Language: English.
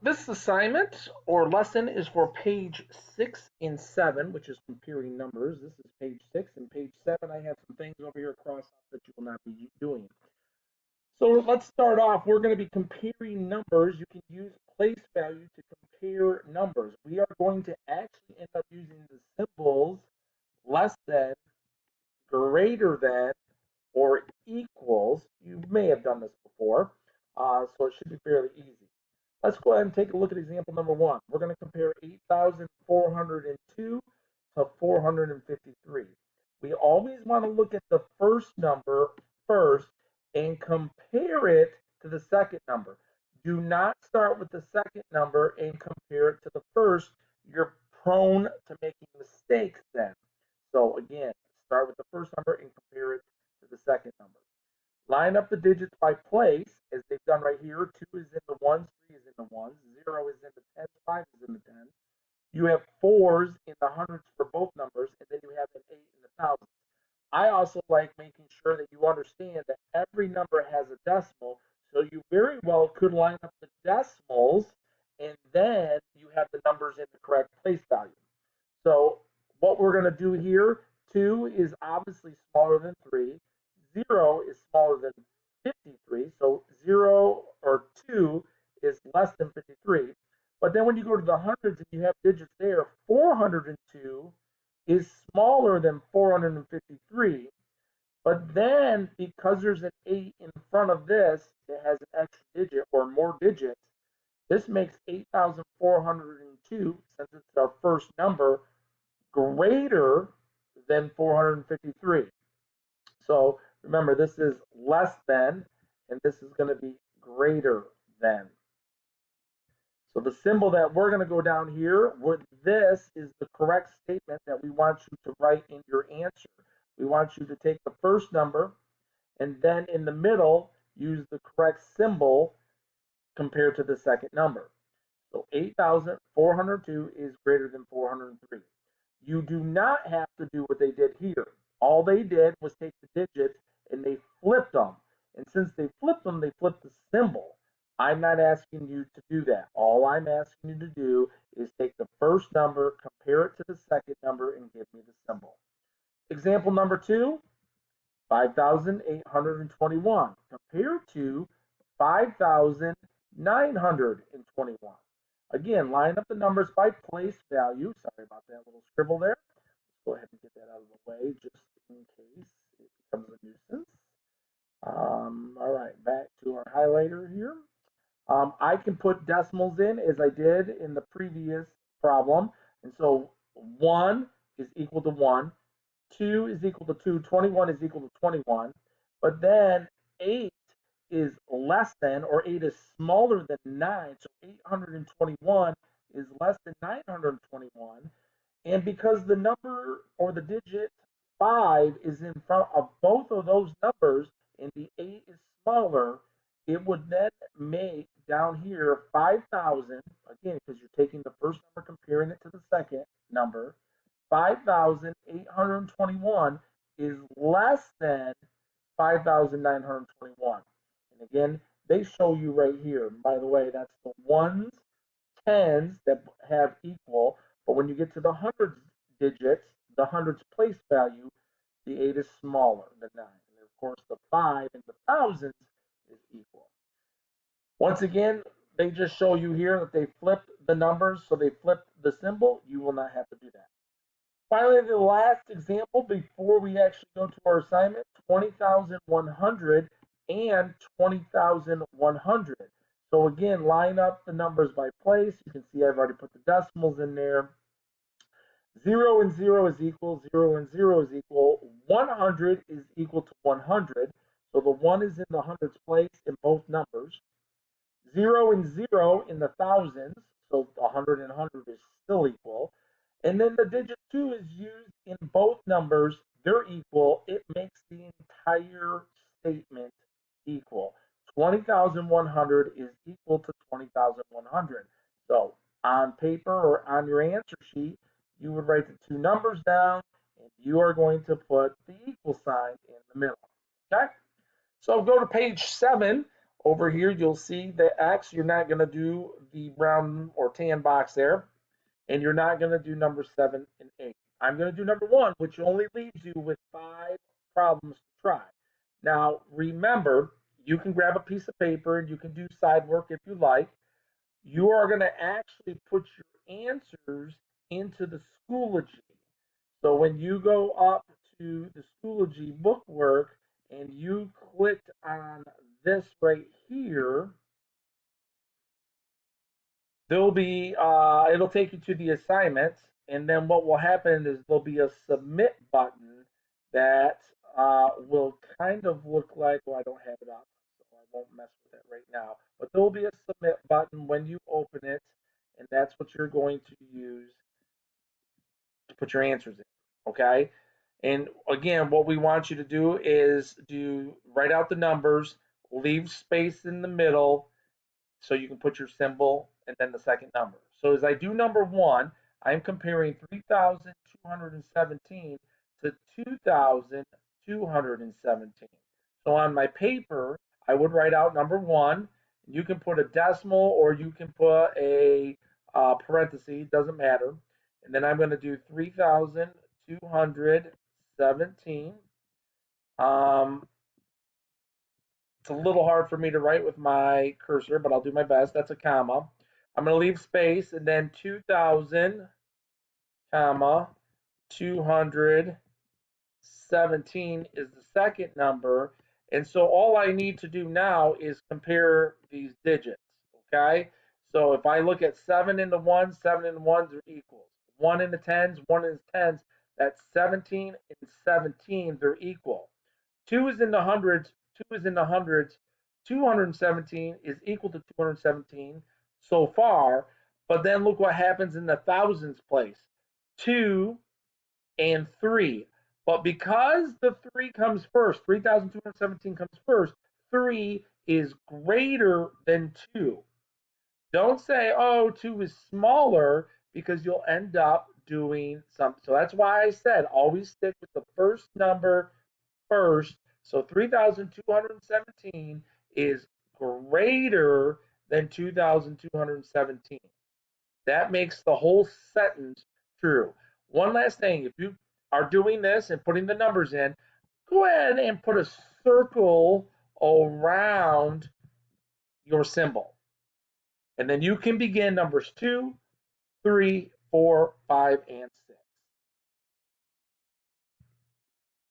This assignment or lesson is for page 6 and 7, which is comparing numbers. This is page 6, and page 7, I have some things over here crossed off that you will not be doing. So let's start off. We're going to be comparing numbers. You can use place value to compare numbers. We are going to actually end up using the symbols less than, greater than, or equals. You may have done this before, so it should be fairly easy. Let's go ahead and take a look at example number 1. We're going to compare 8,402 to 453. We always want to look at the first number first and compare it to the second number. Do not start with the second number and compare it to the first. You're prone to making mistakes then. So again, start with the first number and compare it to the second number. Line up the digits by place, as they've done right here. 2 is in the ones, 3 is in the ones, 0 is in the tens, 5 is in the tens. You have 4s in the hundreds for both numbers, and then you have an 8 in the thousands. I also like making sure that you understand that every number has a decimal, so you very well could line up the decimals, and then you have the numbers in the correct place value. So what we're going to do here, 2 is obviously smaller than 3. 0 is smaller than 53. So 0 or 2 is less than 53. But then when you go to the hundreds and you have digits there, 402 is smaller than 453. But then because there's an 8 in front of this, it has an extra digit or more digits. This makes 8,402, since it's our first number, greater than 453. So remember, this is less than, and this is going to be greater than. So the symbol that we're going to go down here with this is the correct statement that we want you to write in your answer. We want you to take the first number and then in the middle use the correct symbol compared to the second number. So 8,402 is greater than 403. You do not have to do what they did here. All they did was take the digits and they flipped them. And since they flipped them, they flipped the symbol. I'm not asking you to do that. All I'm asking you to do is take the first number, compare it to the second number, and give me the symbol. Example number 2, 5,821 compared to 5,921. Again, line up the numbers by place value. Sorry about that little scribble there. Let's go ahead and get that out of the way just in case it becomes a nuisance. All right, back to our highlighter here. I can put decimals in as I did in the previous problem. And so 1 is equal to 1. 2 is equal to 2. 21 is equal to 21. But then 8 is less than, or 8 is smaller than 9. So 821 is less than 921. And because the number or the digit 5 is in front of both of those numbers and the 8 is smaller, it would then make down here 5,000, again, because you're taking the first number, comparing it to the second number, 5,821 is less than 5,921. And again, they show you right here. By the way, that's the ones, tens that have equal. But when you get to the hundreds digits, the hundreds place value, the 8 is smaller than 9. And of course, the 5 in the thousands is equal. Once again, they just show you here that they flipped the numbers, so they flipped the symbol. You will not have to do that. Finally, the last example before we actually go to our assignment, 20,100 and 20,100. So again, line up the numbers by place. You can see I've already put the decimals in there. 0 and 0 is equal, 0 and 0 is equal, 100 is equal to 100. So the 1 is in the hundreds place in both numbers. 0 and 0 in the thousands, so 100 and 100 is still equal. And then the digit 2 is used in both numbers. They're equal. It makes the entire statement equal. 20,100 is equal to 20,100. So on paper or on your answer sheet, you would write the two numbers down, and you are going to put the equal sign in the middle. Okay? So go to page 7. Over here, you'll see the X. You're not going to do the brown or tan box there, and you're not going to do number 7 and 8. I'm going to do number 1, which only leaves you with 5 problems to try. Now, remember, you can grab a piece of paper and you can do side work if you like. You are going to actually put your answers into the Schoology. So when you go up to the Schoology bookwork and you click on this right here, there'll be it'll take you to the assignments, and then what will happen is there'll be a submit button that will kind of look like, well, I don't have it up, so I won't mess with it right now, but there'll be a submit button when you open it, and that's what you're going to use to put your answers in. Okay, and again, what we want you to do is write out the numbers, leave space in the middle, so you can put your symbol and then the second number. So as I do number 1, I'm comparing 3,217 to 2,217. So on my paper, I would write out number 1. You can put a decimal or you can put a parenthesis, doesn't matter. And then I'm going to do 3,217. It's a little hard for me to write with my cursor, but I'll do my best. That's a comma. I'm going to leave space and then 2,000, comma, 217 is the second number. And so all I need to do now is compare these digits, okay? So if I look at 7 into 1, 7 into 1s are equals. 1 into 10s, 1 into 10s, that's 17 and 17, they're equal. 2 is in the hundreds, 2 is in the hundreds, 217 is equal to 217 so far, but then look what happens in the thousands place. 2 and 3. But because the 3 comes first, 3,217 comes first, 3 is greater than 2. Don't say, oh, 2 is smaller, because you'll end up doing something. So that's why I said always stick with the first number first. So 3,217 is greater than 2,217. That makes the whole sentence true. One last thing, if you are doing this and putting the numbers in, go ahead and put a circle around your symbol. And then you can begin numbers 2, 3, 4, 5, and 6.